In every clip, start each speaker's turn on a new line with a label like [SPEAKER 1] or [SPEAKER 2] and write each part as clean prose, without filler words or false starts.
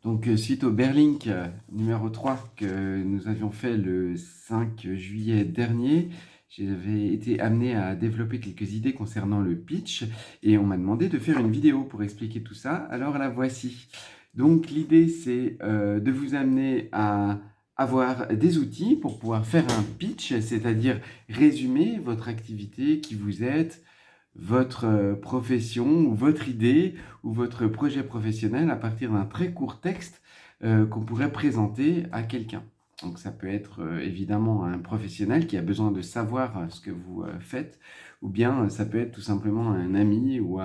[SPEAKER 1] Donc, suite au Berlink numéro 3 que nous avions fait le 5 juillet dernier, j'avais été amené à développer quelques idées concernant le pitch et on m'a demandé de faire une vidéo pour expliquer tout ça. Alors la voici. Donc l'idée c'est de vous amener à avoir des outils pour pouvoir faire un pitch, c'est-à-dire résumer votre activité, qui vous êtes, votre profession ou votre idée ou votre projet professionnel à partir d'un très court texte qu'on pourrait présenter à quelqu'un. Donc ça peut être évidemment un professionnel qui a besoin de savoir ce que vous faites, ou bien ça peut être tout simplement un ami ou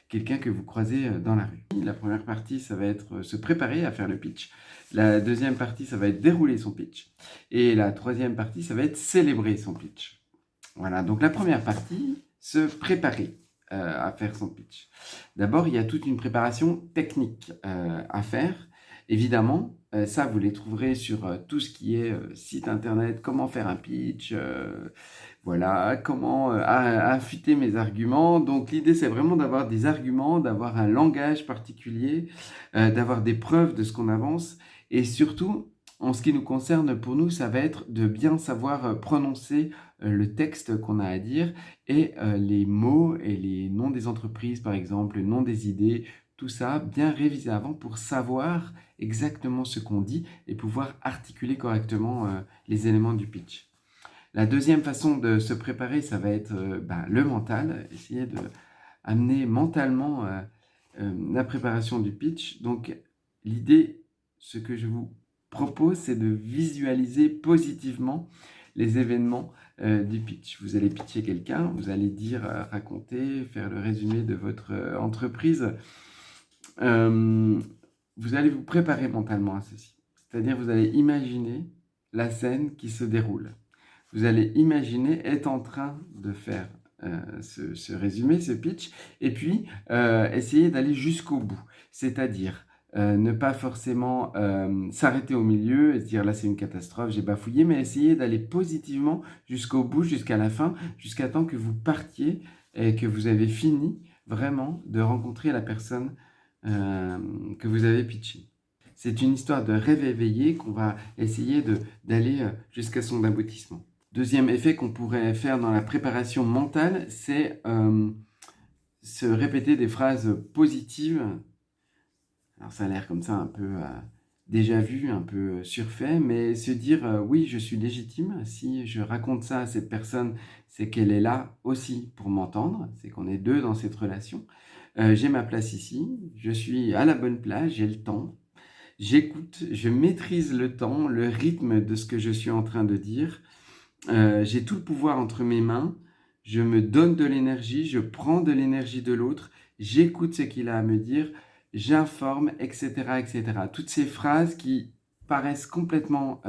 [SPEAKER 1] quelqu'un que vous croisez dans la rue. La première partie, ça va être se préparer à faire le pitch. La deuxième partie, ça va être dérouler son pitch. Et la troisième partie, ça va être célébrer son pitch. Voilà, donc la première partie, se préparer à faire son pitch. D'abord, il y a toute une préparation technique à faire. Évidemment, ça, vous les trouverez sur tout ce qui est site internet, comment faire un pitch, voilà, comment affûter mes arguments. Donc l'idée, c'est vraiment d'avoir des arguments, d'avoir un langage particulier, d'avoir des preuves de ce qu'on avance. Et surtout, en ce qui nous concerne, pour nous, ça va être de bien savoir prononcer le texte qu'on a à dire et les mots et les noms des entreprises, par exemple, le nom des idées, tout ça, bien réviser avant pour savoir exactement ce qu'on dit et pouvoir articuler correctement les éléments du pitch. La deuxième façon de se préparer, ça va être le mental, essayer de amener mentalement la préparation du pitch. Donc l'idée, ce que je vous propose, c'est de visualiser positivement les événements du pitch. Vous allez pitcher quelqu'un, vous allez dire, raconter, faire le résumé de votre entreprise. Vous allez vous préparer mentalement à ceci. C'est-à-dire, vous allez imaginer la scène qui se déroule. Vous allez imaginer être en train de faire ce résumé, ce pitch, et puis essayer d'aller jusqu'au bout. C'est-à-dire ne pas forcément s'arrêter au milieu et se dire là c'est une catastrophe, j'ai bafouillé, mais essayer d'aller positivement jusqu'au bout, jusqu'à la fin, jusqu'à temps que vous partiez et que vous avez fini vraiment de rencontrer la personne que vous avez pitché. C'est une histoire de rêve éveillé qu'on va essayer d'aller jusqu'à son aboutissement. Deuxième effet qu'on pourrait faire dans la préparation mentale, c'est se répéter des phrases positives. Alors ça a l'air comme ça un peu déjà vu, un peu surfait, mais se dire oui, je suis légitime. Si je raconte ça à cette personne, c'est qu'elle est là aussi pour m'entendre, c'est qu'on est deux dans cette relation. J'ai ma place ici, je suis à la bonne place, j'ai le temps. J'écoute, je maîtrise le temps, le rythme de ce que je suis en train de dire. J'ai tout le pouvoir entre mes mains. Je me donne de l'énergie, je prends de l'énergie de l'autre, j'écoute ce qu'il a à me dire, j'informe, etc., etc. Toutes ces phrases qui paraissent complètement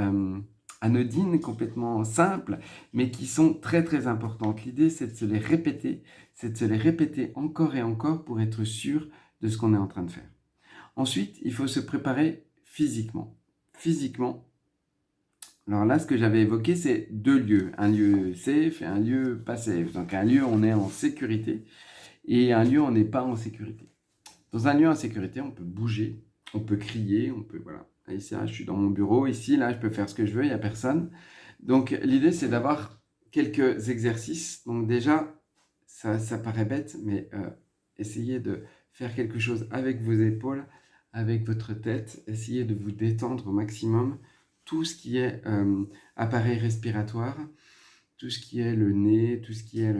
[SPEAKER 1] anodines, complètement simples, mais qui sont très très importantes. L'idée, c'est de se les répéter, c'est de se les répéter encore et encore pour être sûr de ce qu'on est en train de faire. Ensuite, il faut se préparer physiquement. Physiquement, alors là, ce que j'avais évoqué, c'est deux lieux. Un lieu safe et un lieu pas safe. Donc un lieu, on est en sécurité et un lieu, on n'est pas en sécurité. Dans un lieu en sécurité, on peut bouger, on peut crier, on peut, voilà. Ici, là, je suis dans mon bureau. Ici, là, je peux faire ce que je veux, il n'y a personne. Donc l'idée, c'est d'avoir quelques exercices. Donc déjà, ça paraît bête, mais essayez de faire quelque chose avec vos épaules, avec votre tête. Essayez de vous détendre au maximum. Tout ce qui est appareil respiratoire, tout ce qui est le nez, tout ce qui est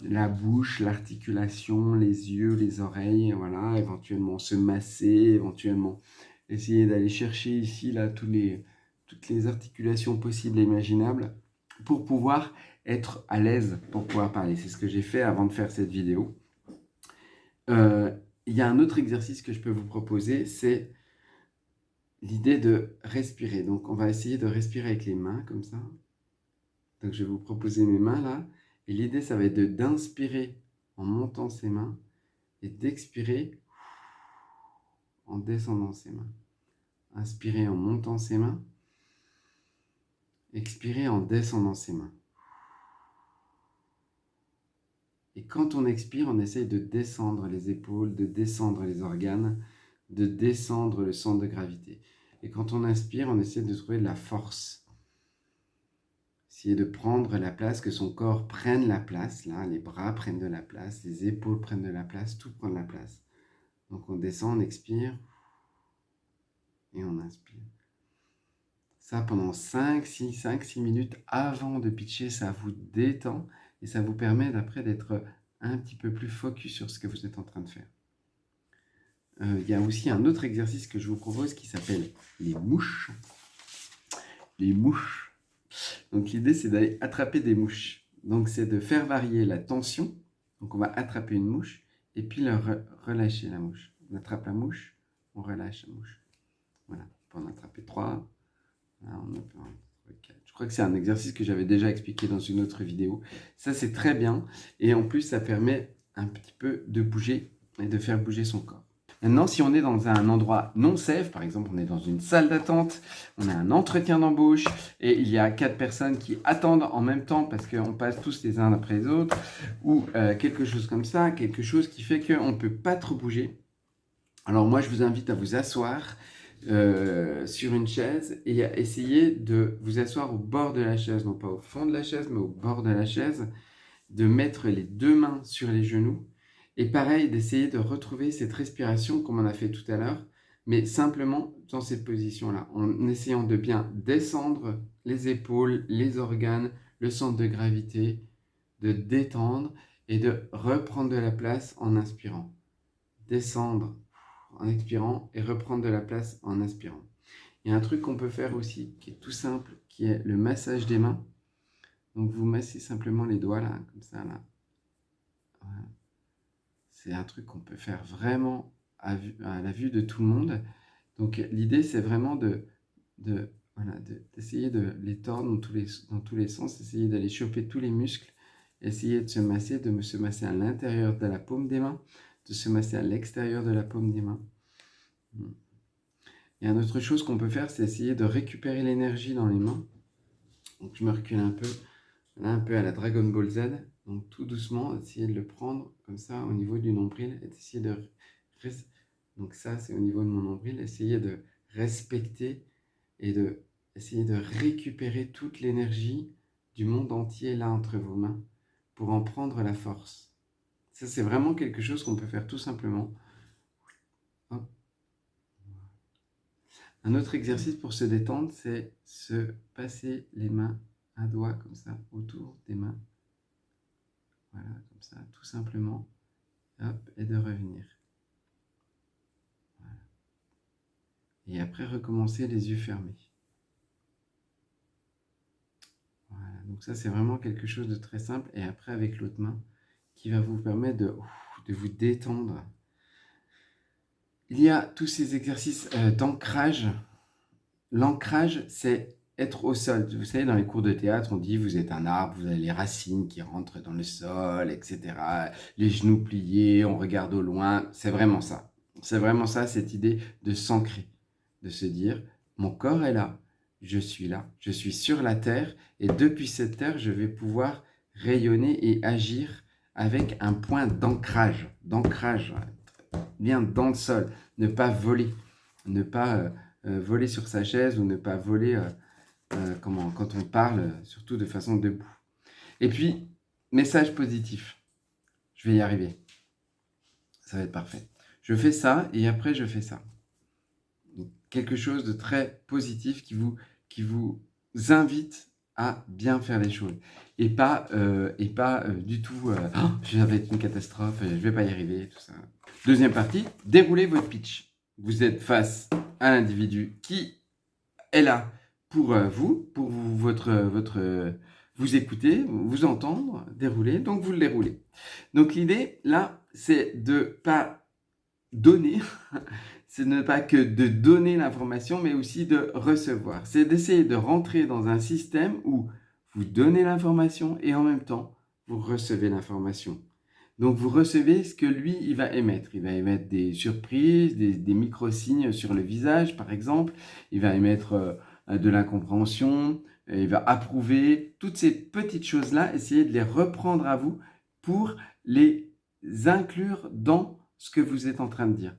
[SPEAKER 1] la bouche, l'articulation, les yeux, les oreilles, voilà, éventuellement se masser, éventuellement essayer d'aller chercher ici, là, toutes les articulations possibles et imaginables pour pouvoir être à l'aise pour pouvoir parler. C'est ce que j'ai fait avant de faire cette vidéo. Il y a un autre exercice que je peux vous proposer, c'est l'idée de respirer. Donc, on va essayer de respirer avec les mains, comme ça. Donc, je vais vous proposer mes mains là. Et l'idée, ça va être d'inspirer en montant ses mains et d'expirer en descendant ses mains. Inspirer en montant ses mains. Expirer en descendant ses mains. Et quand on expire, on essaye de descendre les épaules, de descendre les organes. de descendre le centre de gravité. Et quand on inspire, on essaie de trouver de la force. Essayer de prendre la place, que son corps prenne la place. Là, les bras prennent de la place, les épaules prennent de la place, tout prend de la place. Donc on descend, on expire et on inspire. Ça pendant 5-6 minutes avant de pitcher, ça vous détend et ça vous permet d'après d'être un petit peu plus focus sur ce que vous êtes en train de faire. Il y a aussi un autre exercice que je vous propose qui s'appelle les mouches. Les mouches. Donc l'idée c'est d'aller attraper des mouches. Donc c'est de faire varier la tension. Donc on va attraper une mouche et puis relâcher la mouche. On attrape la mouche, on relâche la mouche. Voilà, on peut en attraper 3. Là, on a 4. Je crois que c'est un exercice que j'avais déjà expliqué dans une autre vidéo. Ça c'est très bien et en plus ça permet un petit peu de bouger et de faire bouger son corps. Maintenant, si on est dans un endroit non safe, par exemple, on est dans une salle d'attente, on a un entretien d'embauche et il y a 4 personnes qui attendent en même temps parce qu'on passe tous les uns après les autres ou quelque chose comme ça, quelque chose qui fait qu'on ne peut pas trop bouger. Alors moi, je vous invite à vous asseoir sur une chaise et à essayer de vous asseoir au bord de la chaise, non pas au fond de la chaise, mais au bord de la chaise, de mettre les 2 mains sur les genoux. Et pareil, d'essayer de retrouver cette respiration comme on a fait tout à l'heure, mais simplement dans cette position-là, en essayant de bien descendre les épaules, les organes, le centre de gravité, de détendre et de reprendre de la place en inspirant. Descendre en expirant et reprendre de la place en inspirant. Il y a un truc qu'on peut faire aussi qui est tout simple, qui est le massage des mains. Donc vous massez simplement les doigts là, comme ça là. Voilà. C'est un truc qu'on peut faire vraiment à la vue de tout le monde. Donc l'idée, c'est vraiment d'essayer de les tordre dans tous les sens, essayer d'aller choper tous les muscles, essayer de se masser à l'intérieur de la paume des mains, de se masser à l'extérieur de la paume des mains. Et une autre chose qu'on peut faire, c'est essayer de récupérer l'énergie dans les mains. Donc je me recule un peu, là un peu à la Dragon Ball Z. Donc tout doucement, essayer de le prendre comme ça au niveau du nombril et d'essayer de... Donc ça, c'est au niveau de mon nombril. Essayer de respecter et essayer de récupérer toute l'énergie du monde entier là entre vos mains pour en prendre la force. Ça, c'est vraiment quelque chose qu'on peut faire tout simplement. Hop. Un autre exercice pour se détendre, c'est se passer les mains, un doigt comme ça, autour des mains. Voilà, comme ça, tout simplement. Hop, et de revenir. Voilà. Et après, recommencer les yeux fermés. Voilà, donc ça, c'est vraiment quelque chose de très simple. Et après, avec l'autre main, qui va vous permettre de vous détendre. Il y a tous ces exercices d'ancrage. L'ancrage, c'est être au sol. Vous savez, dans les cours de théâtre, on dit vous êtes un arbre, vous avez les racines qui rentrent dans le sol, etc. Les genoux pliés, on regarde au loin. C'est vraiment ça. C'est vraiment ça, cette idée de s'ancrer. De se dire, mon corps est là, je suis sur la terre, et depuis cette terre, je vais pouvoir rayonner et agir avec un point d'ancrage. D'ancrage, bien dans le sol. Ne pas voler. Ne pas... voler sur sa chaise ou ne pas voler quand on parle, surtout de façon debout. Et puis, message positif. Je vais y arriver. Ça va être parfait. Je fais ça et après je fais ça. Donc, quelque chose de très positif qui vous invite à bien faire les choses. Et pas du tout, ça va être une catastrophe, je ne vais pas y arriver, tout ça. Deuxième partie, déroulez votre pitch. Vous êtes face à l'individu qui est là pour vous écouter, vous entendre, dérouler, donc vous le déroulez. Donc l'idée, là, c'est de pas donner, c'est ne pas que de donner l'information, mais aussi de recevoir. C'est d'essayer de rentrer dans un système où vous donnez l'information et en même temps, vous recevez l'information. Donc, vous recevez ce que lui, il va émettre. Il va émettre des surprises, des micro-signes sur le visage, par exemple. Il va émettre de l'incompréhension. Il va approuver. Toutes ces petites choses-là, essayez de les reprendre à vous pour les inclure dans ce que vous êtes en train de dire.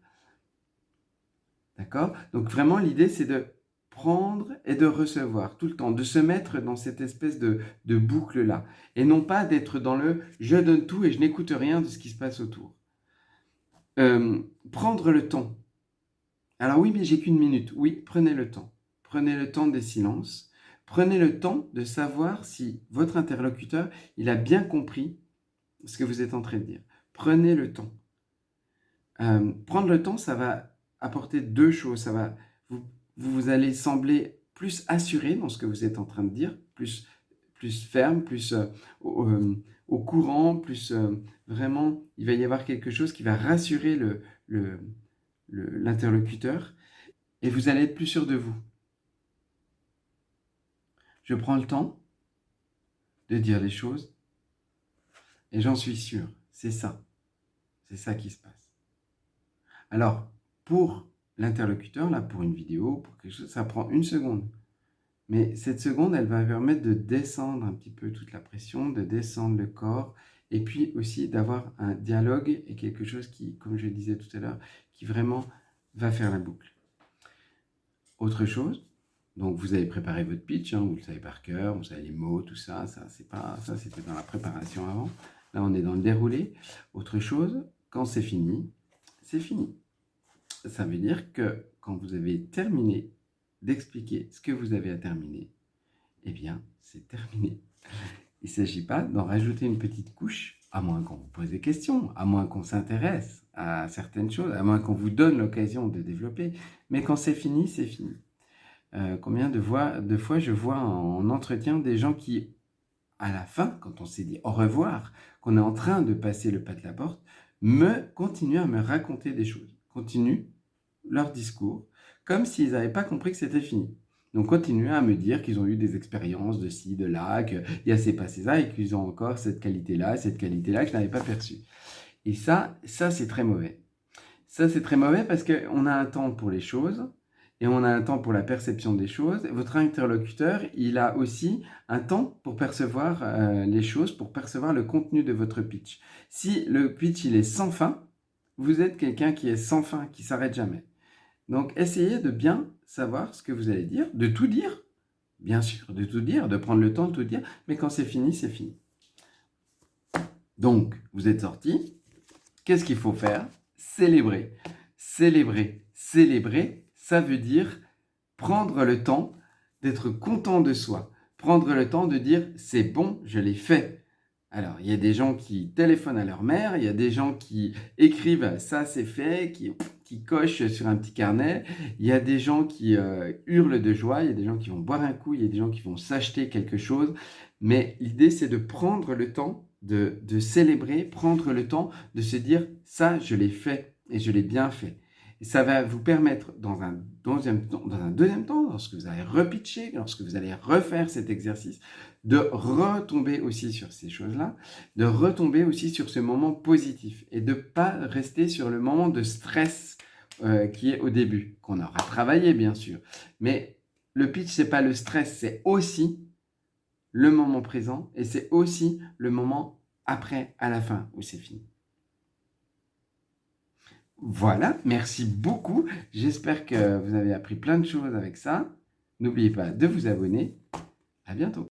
[SPEAKER 1] D'accord? Donc vraiment, l'idée, c'est de prendre et de recevoir tout le temps, de se mettre dans cette espèce de boucle-là. Et non pas d'être dans le « je donne tout et je n'écoute rien de ce qui se passe autour ». Prendre le temps. Alors oui, mais j'ai qu'une minute. Oui, prenez le temps. Prenez le temps des silences. Prenez le temps de savoir si votre interlocuteur, il a bien compris ce que vous êtes en train de dire. Prenez le temps. Prendre le temps, ça va apporter deux choses. Vous allez sembler plus assuré dans ce que vous êtes en train de dire, plus ferme, plus au courant, plus vraiment, il va y avoir quelque chose qui va rassurer l'interlocuteur et vous allez être plus sûr de vous. Je prends le temps de dire les choses et j'en suis sûr, c'est ça qui se passe. Alors, pour l'interlocuteur, là, pour une vidéo, pour quelque chose, ça prend 1 seconde. Mais cette seconde, elle va permettre de descendre un petit peu toute la pression, de descendre le corps, et puis aussi d'avoir un dialogue et quelque chose qui, comme je le disais tout à l'heure, qui vraiment va faire la boucle. Autre chose, donc vous avez préparé votre pitch, vous le savez par cœur, vous savez les mots, tout ça, ça c'était dans la préparation avant. Là, on est dans le déroulé. Autre chose, quand c'est fini, c'est fini. Ça veut dire que quand vous avez terminé d'expliquer ce que vous avez à terminer, eh bien, c'est terminé. Il ne s'agit pas d'en rajouter une petite couche, à moins qu'on vous pose des questions, à moins qu'on s'intéresse à certaines choses, à moins qu'on vous donne l'occasion de développer. Mais quand c'est fini, c'est fini. Combien de fois je vois en entretien des gens qui, à la fin, quand on s'est dit au revoir, qu'on est en train de passer le pas de la porte, continuent à me raconter des choses, continuent leur discours, comme s'ils n'avaient pas compris que c'était fini. Donc, continuent à me dire qu'ils ont eu des expériences de ci, de là, qu'il y a ces passés là et qu'ils ont encore cette qualité-là que je n'avais pas perçue. Et ça c'est très mauvais. Ça, c'est très mauvais parce qu'on a un temps pour les choses et on a un temps pour la perception des choses. Votre interlocuteur, il a aussi un temps pour percevoir les choses, pour percevoir le contenu de votre pitch. Si le pitch, il est sans fin, vous êtes quelqu'un qui est sans fin, qui s'arrête jamais. Donc, essayez de bien savoir ce que vous allez dire, de tout dire, bien sûr, de tout dire, de prendre le temps de tout dire, mais quand c'est fini, c'est fini. Donc, vous êtes sorti. Qu'est-ce qu'il faut faire? Célébrer. Célébrer. Célébrer, ça veut dire prendre le temps d'être content de soi. Prendre le temps de dire « c'est bon, je l'ai fait ». Alors, il y a des gens qui téléphonent à leur mère, il y a des gens qui écrivent « ça c'est fait », qui cochent sur un petit carnet, il y a des gens qui hurlent de joie, il y a des gens qui vont boire un coup, il y a des gens qui vont s'acheter quelque chose. Mais l'idée, c'est de prendre le temps de célébrer, prendre le temps de se dire « ça, je l'ai fait et je l'ai bien fait ». Et ça va vous permettre, dans un deuxième temps, lorsque vous allez repitcher, lorsque vous allez refaire cet exercice, de retomber aussi sur ces choses-là, de retomber aussi sur ce moment positif et de ne pas rester sur le moment de stress qui est au début, qu'on aura travaillé bien sûr. Mais le pitch, ce n'est pas le stress, c'est aussi le moment présent et c'est aussi le moment après, à la fin, où c'est fini. Voilà, merci beaucoup. J'espère que vous avez appris plein de choses avec ça. N'oubliez pas de vous abonner. À bientôt.